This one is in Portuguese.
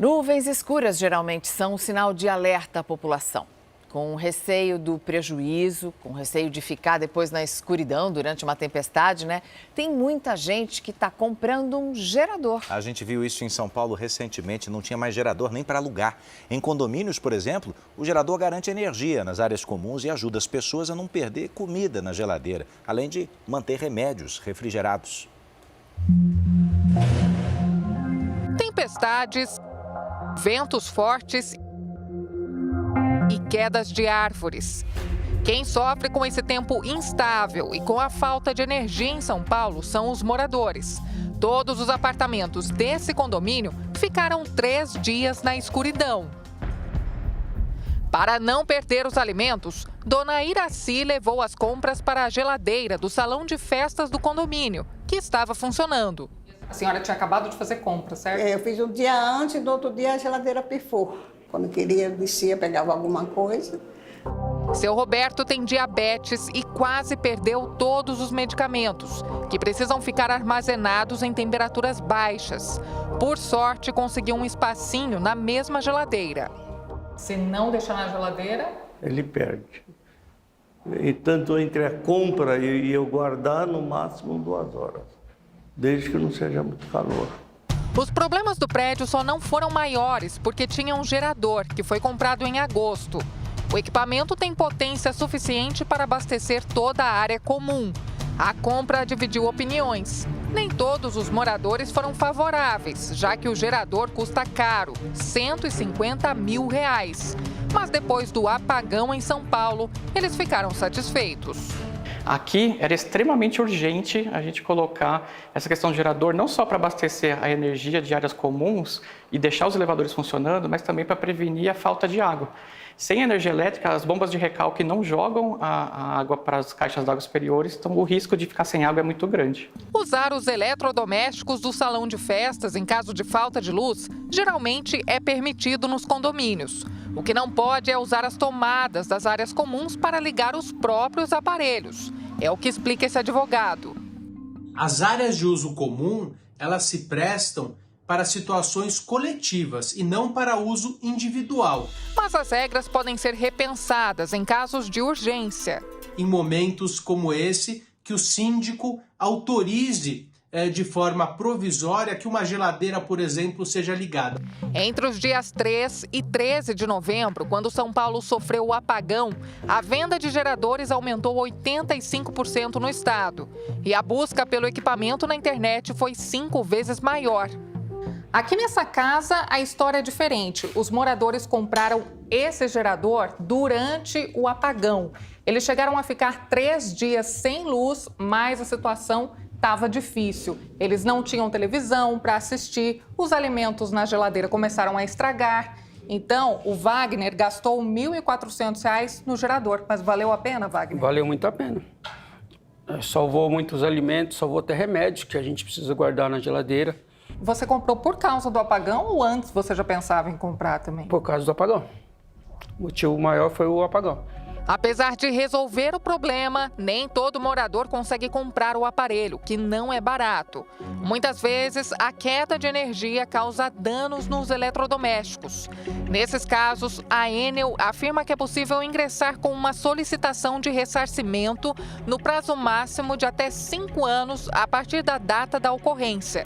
Nuvens escuras geralmente são um sinal de alerta à população. Com receio do prejuízo, com receio de ficar depois na escuridão durante uma tempestade, né? Tem muita gente que está comprando um gerador. A gente viu isso em São Paulo recentemente, não tinha mais gerador nem para alugar. Em condomínios, por exemplo, o gerador garante energia nas áreas comuns e ajuda as pessoas a não perder comida na geladeira, além de manter remédios refrigerados. Tempestades, ventos fortes e quedas de árvores. Quem sofre com esse tempo instável e com a falta de energia em São Paulo são os moradores. Todos os apartamentos desse condomínio ficaram 3 dias na escuridão. Para não perder os alimentos, Dona Iraci levou as compras para a geladeira do salão de festas do condomínio, que estava funcionando. A senhora tinha acabado de fazer compra, certo? Eu fiz um dia antes e no outro dia a geladeira pifou. Quando queria, descia, pegava alguma coisa. Seu Roberto tem diabetes e quase perdeu todos os medicamentos, que precisam ficar armazenados em temperaturas baixas. Por sorte, conseguiu um espacinho na mesma geladeira. Se não deixar na geladeira, ele perde. E tanto entre a compra e eu guardar, no máximo 2 horas, desde que não seja muito calor. Os problemas do prédio só não foram maiores porque tinha um gerador que foi comprado em agosto. O equipamento tem potência suficiente para abastecer toda a área comum. A compra dividiu opiniões. Nem todos os moradores foram favoráveis, já que o gerador custa caro, R$ 150 mil. Mas depois do apagão em São Paulo, eles ficaram satisfeitos. Aqui era extremamente urgente a gente colocar essa questão do gerador, não só para abastecer a energia de áreas comuns e deixar os elevadores funcionando, mas também para prevenir a falta de água. Sem energia elétrica, as bombas de recalque não jogam a água para as caixas d'água superiores, então o risco de ficar sem água é muito grande. Usar os eletrodomésticos do salão de festas em caso de falta de luz geralmente é permitido nos condomínios. O que não pode é usar as tomadas das áreas comuns para ligar os próprios aparelhos. É o que explica esse advogado. As áreas de uso comum, elas se prestam para situações coletivas e não para uso individual. Mas as regras podem ser repensadas em casos de urgência. Em momentos como esse, que o síndico autorize de forma provisória que uma geladeira, por exemplo, seja ligada. Entre os dias 3 e 13 de novembro, quando São Paulo sofreu o apagão, a venda de geradores aumentou 85% no estado. E a busca pelo equipamento na internet foi 5 vezes maior. Aqui nessa casa, a história é diferente. Os moradores compraram esse gerador durante o apagão. Eles chegaram a ficar 3 dias sem luz, mas a situação estava difícil. Eles não tinham televisão para assistir, os alimentos na geladeira começaram a estragar. Então, o Wagner gastou R$ 1.400 no gerador. Mas valeu a pena, Wagner? Valeu muito a pena. Salvou muitos alimentos, salvou até remédios que a gente precisa guardar na geladeira. Você comprou por causa do apagão ou antes você já pensava em comprar também? Por causa do apagão. O motivo maior foi o apagão. Apesar de resolver o problema, nem todo morador consegue comprar o aparelho, que não é barato. Muitas vezes, a queda de energia causa danos nos eletrodomésticos. Nesses casos, a Enel afirma que é possível ingressar com uma solicitação de ressarcimento no prazo máximo de até 5 anos a partir da data da ocorrência.